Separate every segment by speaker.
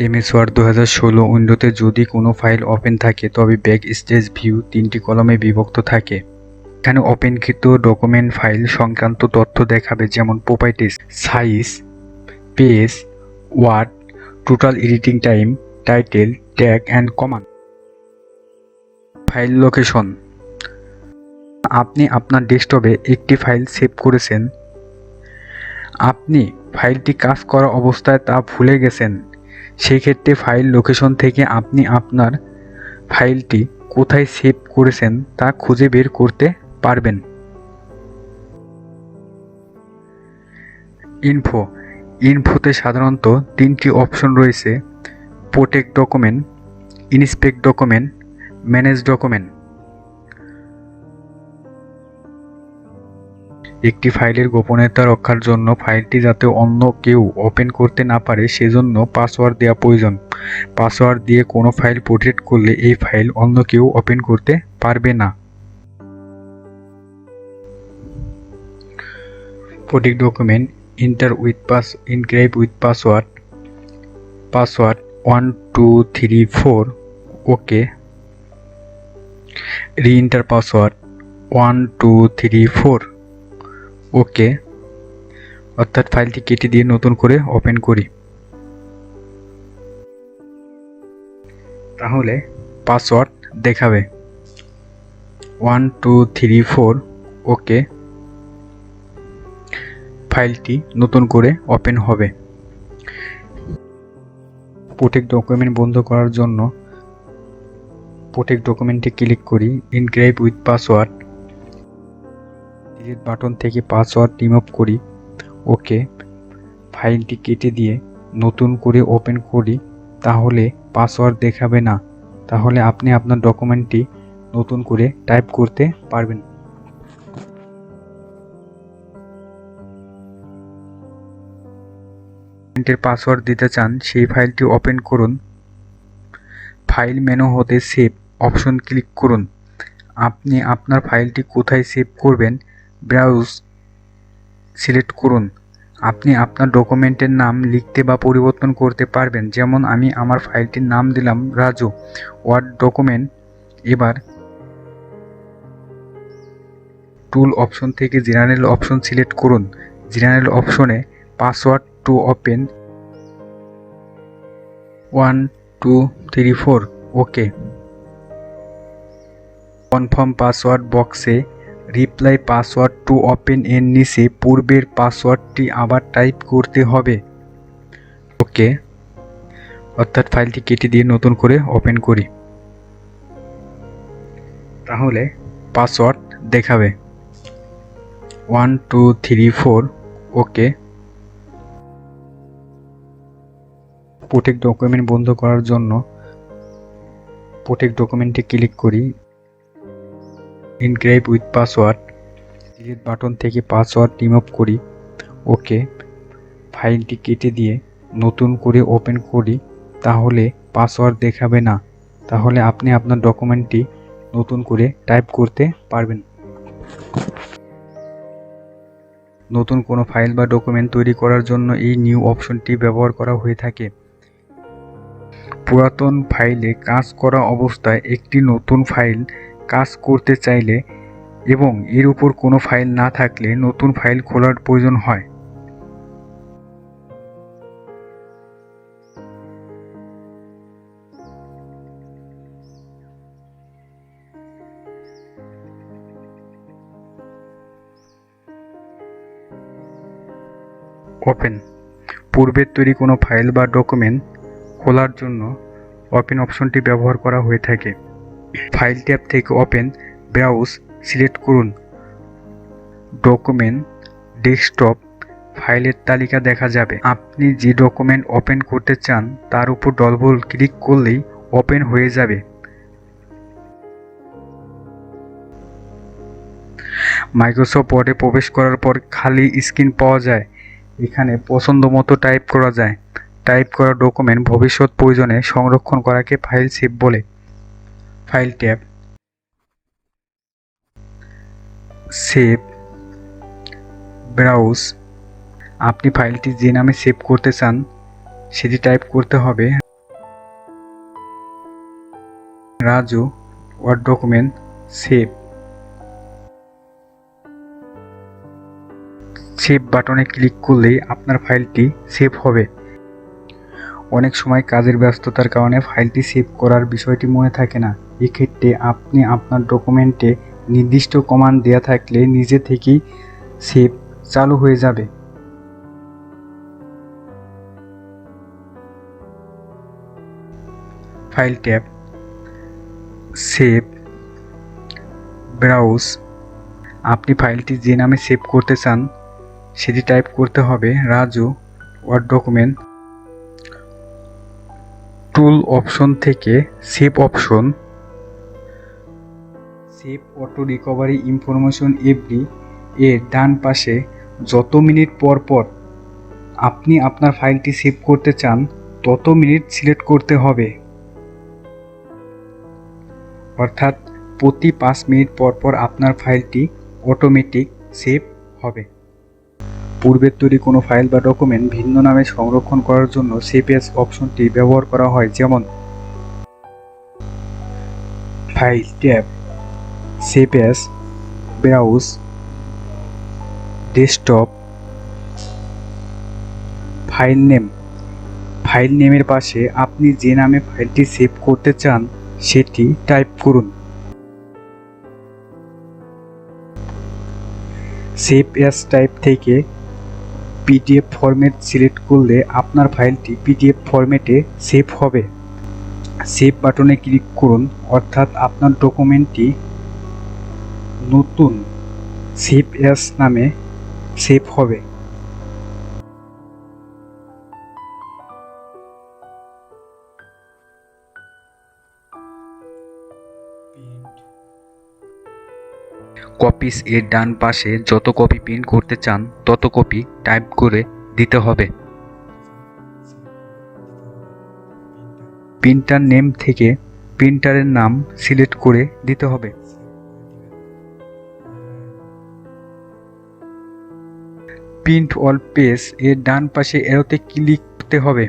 Speaker 1: MS word 2016 উইন্ডোতে যদি কোনো ফাইল ওপেন থাকে তবে ব্যাক স্টেজ ভিউ 3টি কলামে বিভক্ত থাকে। এখানে ওপেনকৃত ডকুমেন্ট ফাইল সংক্রান্ত তথ্য দেখাবে, যেমন properties, size, page, word, total editing time, title, tag and command. File location, আপনি আপনার ডেস্কটপে একটি ফাইল সেভ করেছেন, আপনি ফাইলটি কাজ করা অবস্থায় তা ভুলে গেছেন, সেই ক্ষেত্রে ফাইল লোকেশন থেকে আপনি আপনার ফাইলটি কোথায় সেভ করেছেন তা খুঁজে বের করতে পারবেন। ইনফোতে সাধারণত 3টি অপশন রয়েছে: protect document, inspect document, manage document. একটি ফাইলের গোপনীয়তা রক্ষার জন্য ফাইলটি যাতে অন্য কেউ ওপেন করতে না পারে সেজন্য পাসওয়ার্ড দেওয়া প্রয়োজন। পাসওয়ার্ড দিয়ে কোনো ফাইল প্রোটেক্ট করলে এই ফাইল অন্য কেউ ওপেন করতে পারবে না। Protect document, encrypt with password 1234, okay. Re-enter password 1234, ওকে। অর্থাৎ ফাইলটি কেটে দিয়ে নতুন করে ওপেন করি, তাহলে পাসওয়ার্ড দেখাবে 1234, ওকে। ফাইলটি নতুন করে ওপেন হবে। প্রোটেক্ট ডকুমেন্ট বন্ধ করার জন্য প্রোটেক্ট ডকুমেন্টে ক্লিক করি, encrypt with password, delete button থেকে পাসওয়ার্ড রিমুভ করি, ওকে। ফাইলটি কেটে দিয়ে নতুন করে ওপেন করি, তাহলে পাসওয়ার্ড দেখাবে না, তাহলে আপনি আপনার ডকুমেন্টটি নতুন করে টাইপ করতে পারবেন। পাসওয়ার্ড দিতে চান, সেই ফাইলটি ওপেন করুন, ফাইল মেনু হতে সেভ অপশন ক্লিক করুন। আপনি আপনার ফাইলটি কোথায় সেভ করবেন ব্রাউজ সিলেক্ট করুন। আপনি আপনার ডকুমেন্টের নাম লিখতে বা পরিবর্তন করতে পারবেন, যেমন আমি আমার ফাইলটির নাম দিলাম রাজু। ওয়ার্ড ডকুমেন্ট, এবার টুল অপশন থেকে জেনারেল অপশন সিলেক্ট করুন। জেনারেল অপশনে password to open 1234, okay. Confirm password বক্সে রিপ্লাই পাসওয়ার্ড টু ওপেন এর নিচে পূর্বের পাসওয়ার্ডটি আবার টাইপ করতে হবে, ওকে। অর্থাৎ ফাইলটি কেটে দিয়ে নতুন করে ওপেন করি, তাহলে পাসওয়ার্ড দেখাবে 1234, ওকে। প্রোটেক্ট ডকুমেন্ট বন্ধ করার জন্য প্রোটেক্ট ডকুমেন্টে ক্লিক করি, encrypt with password, delete button থেকে পাসওয়ার্ড রিমুভ করি, ওকে। ফাইলটি কেটে দিয়ে নতুন করে ওপেন করি, তাহলে পাসওয়ার্ড দেখাবে না, তাহলে আপনি আপনার ডকুমেন্টটি নতুন করে টাইপ করতে পারবেন। নতুন কোনো ফাইল বা ডকুমেন্ট তৈরি করার জন্য এই নিউ অপশনটি ব্যবহার করা হয়ে থাকে। পুরাতন ফাইলে কাজ করা অবস্থায় একটি নতুন ফাইল কাজ করতে চাইলে এবং এর উপর কোনো ফাইল না থাকলে নতুন ফাইল খোলার প্রয়োজন হয়। ওপেন, পূর্বের তৈরি কোনো ফাইল বা ডকুমেন্ট খোলার জন্য ওপেন অপশনটি ব্যবহার করা হয়ে থাকে। ফাইল ট্যাব থেকে ওপেন ব্রাউজ সিলেক্ট করুন। ডকুমেন্ট ডেস্কটপ ফাইলের তালিকা দেখা যাবে। আপনি যে ডকুমেন্ট ওপেন করতে চান তার উপর ডবল ক্লিক করলেই ওপেন হয়ে যাবে। মাইক্রোসফট ওয়ার্ডে প্রবেশ করার পর খালি স্ক্রিন পাওয়া যায়। এখানে পছন্দ মতো টাইপ করা যায়। টাইপ করা ডকুমেন্ট ভবিষ্যৎ প্রয়োজনে সংরক্ষণ করাকে ফাইল সেভ বলে। File tab, save, browse. আপনি ফাইলটি যে নামে সেভ করতে চান সেটি টাইপ করতে হবে। Raju word document save. Save বাটনে ক্লিক করলেই আপনার ফাইলটি সেভ হবে। অনেক সময় কাজের ব্যস্ততার কারণে ফাইলটি সেভ করার বিষয়টি মনে থাকে না। এক্ষেত্রে আপনি আপনার ডকুমেন্টে নির্দিষ্ট কমান্ড দেওয়া থাকলে নিজে থেকেই সেভ চালু হয়ে যাবে। File tab, save, browse. আপনি ফাইলটি যে নামে সেভ করতে চান সেটি টাইপ করতে হবে রাজু ওয়ার্ড ডকুমেন্ট। টুল অপশন থেকে save option, save auto recovery information every এর ডান পাশে যত মিনিট পর পর আপনি আপনার ফাইলটি সেভ করতে চান তত মিনিট সিলেক্ট করতে হবে, অর্থাৎ প্রতি 5 মিনিট পর পর আপনার ফাইলটি অটোমেটিক সেভ হবে। পূর্বের তৈরি কোনো ফাইল বা ডকুমেন্ট ভিন্ন নামে সংরক্ষণ করার জন্য সেভ অ্যাজ অপশনটি ব্যবহার করা হয়, যেমন file tab, save as, browse, desktop. File name, file নেমের পাশে আপনি যে নামে ফাইলটি সেভ করতে চান সেটি টাইপ করুন। সেভ অ্যাজ টাইপ থেকে পিডিএফ ফরম্যাট সিলেক্ট করলে আপনার ফাইলটি পিডিএফ ফরম্যাটে সেভ হবে। সেভ বাটনে ক্লিক করুন, অর্থাৎ আপনার ডকুমেন্টটি নতুন সেভ অ্যাজ নামে সেভ হবে। কপিস এর ডান পাশে যত কপি প্রিন্ট করতে চান তত কপি টাইপ করে দিতে হবে। প্রিন্টার নেম থেকে প্রিন্টারের নাম সিলেক্ট করে দিতে হবে। প্রিন্ট অল পেজ এর ডান পাশে এরোতে ক্লিক করতে হবে।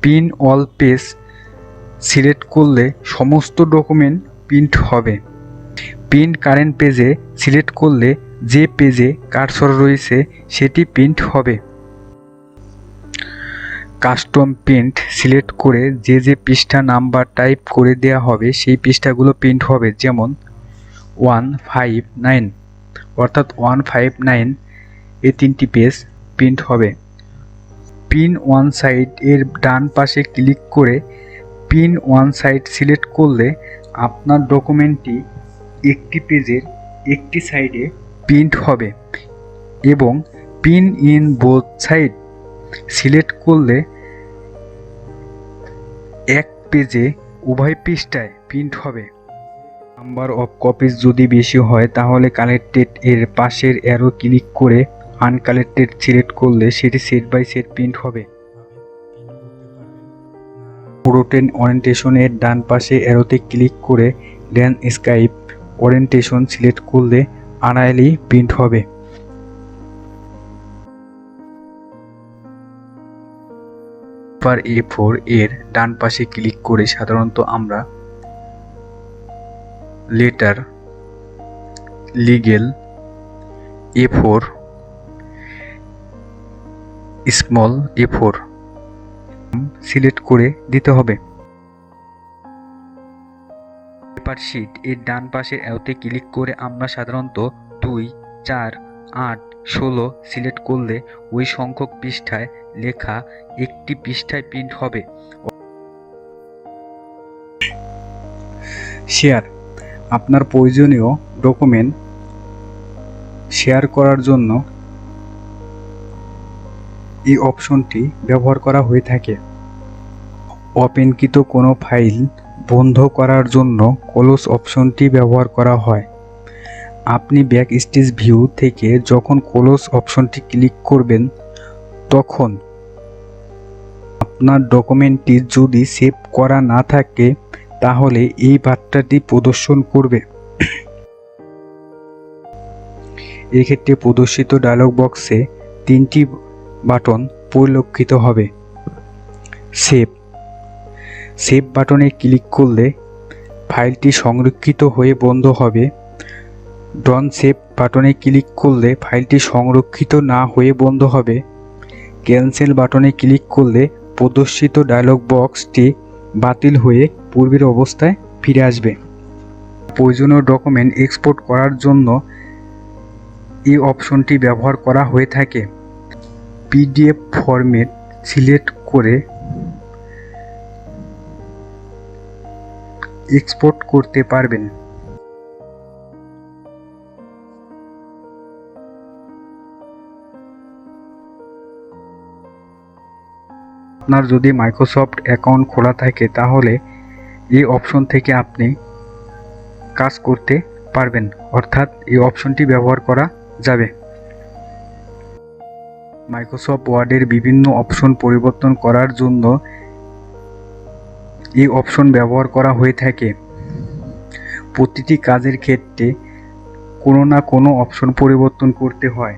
Speaker 1: প্রিন্ট অল পেজ সিলেক্ট করলে সমস্ত ডকুমেন্ট প্রিন্ট হবে। প্রিন্ট কারেন্ট পেজে সিলেক্ট করলে যে পেজে কার্সর রয়েছে সেটি প্রিন্ট হবে। কাস্টম প্রিন্ট সিলেক্ট করে যে পৃষ্ঠা নাম্বার টাইপ করে দেওয়া হবে সেই পৃষ্ঠাগুলো প্রিন্ট হবে, যেমন 159, অর্থাৎ 159 এ 3টি পেজ প্রিন্ট হবে। প্রিন্ট ওয়ান সাইড এর ডান পাশে ক্লিক করে প্রিন্ট ওয়ান সাইড সিলেক্ট করলে আপনার ডকুমেন্টটি একটি পেজের একটি সাইডে প্রিন্ট হবে, এবং print in both side select করলে এক পেজে উভয় পৃষ্ঠায় প্রিন্ট হবে। নাম্বার অফ কপিজ যদি বেশি হয় তাহলে কালেক্টেড এর পাশের অ্যারো ক্লিক করে আনকালেক্টেড সিলেক্ট করলে সেটি সেট বাই সেট প্রিন্ট হবে। রোটেট ওরিয়েন্টেশন এর ডান পাশে অ্যারোতে ক্লিক করে ল্যান্ডস্কেপ ওরিয়েন্টেশন সিলেক্ট করলে আড়াআড়ি প্রিন্ট হবে। A4 এর ডান পাশে ক্লিক করে সাধারণত আমরা letter, legal, A4, small A4 select করে দিতে হবে। পেপার শিট এর ডান পাশের অ্যারোতে ক্লিক করে আমরা সাধারণত 2, 4, 8, 16 সিলেক্ট করলে ওই সংখ্যক পৃষ্ঠায় লেখা একটি পৃষ্ঠায় প্রিন্ট হবে। শেয়ার, আপনার প্রয়োজনীয় ডকুমেন্ট শেয়ার করার জন্য এই অপশনটি ব্যবহার করা হয়ে থাকে। ওপেনকৃত কোনো ফাইল বন্ধ করার জন্য ক্লোজ অপশনটি ব্যবহার করা হয়। আপনি ব্যাকস্টেজ ভিউ থেকে যখন ক্লোজ অপশনটি ক্লিক করবেন তখন আপনার ডকুমেন্টটি যদি সেভ করা না থাকে তাহলে এই বার্তাটি প্রদর্শন করবে। এক্ষেত্রে প্রদর্শিত ডায়লগ বক্সে 3টি বাটন পরিলক্ষিত হবে। সেভ বাটনে ক্লিক করলে ফাইলটি সংরক্ষিত হয়ে বন্ধ হবে। ডন সেভ বাটনে ক্লিক করলে ফাইলটি সংরক্ষিত না হয়ে বন্ধ হবে। ক্যান্সেল বাটনে ক্লিক করলে প্রদর্শিত ডায়লগ বক্সটি বাতিল হয়ে পূর্বের অবস্থায় ফিরে আসবে। প্রয়োজনীয় ডকুমেন্ট এক্সপোর্ট করার জন্য এই অপশনটি ব্যবহার করা হয়ে থাকে। পিডিএফ ফরম্যাট সিলেক্ট করে এক্সপোর্ট করতে পারবেন। আপনার যদি মাইক্রোসফট অ্যাকাউন্ট খোলা থাকে তাহলে এই অপশন থেকে আপনি কাজ করতে পারবেন, অর্থাৎ এই অপশনটি ব্যবহার করা যাবে। মাইক্রোসফট ওয়ার্ডের বিভিন্ন অপশন পরিবর্তন করার জন্য এই অপশন ব্যবহার করা হয়ে থাকে। প্রতিটি কাজের ক্ষেত্রে কোনো না কোনো অপশন পরিবর্তন করতে হয়।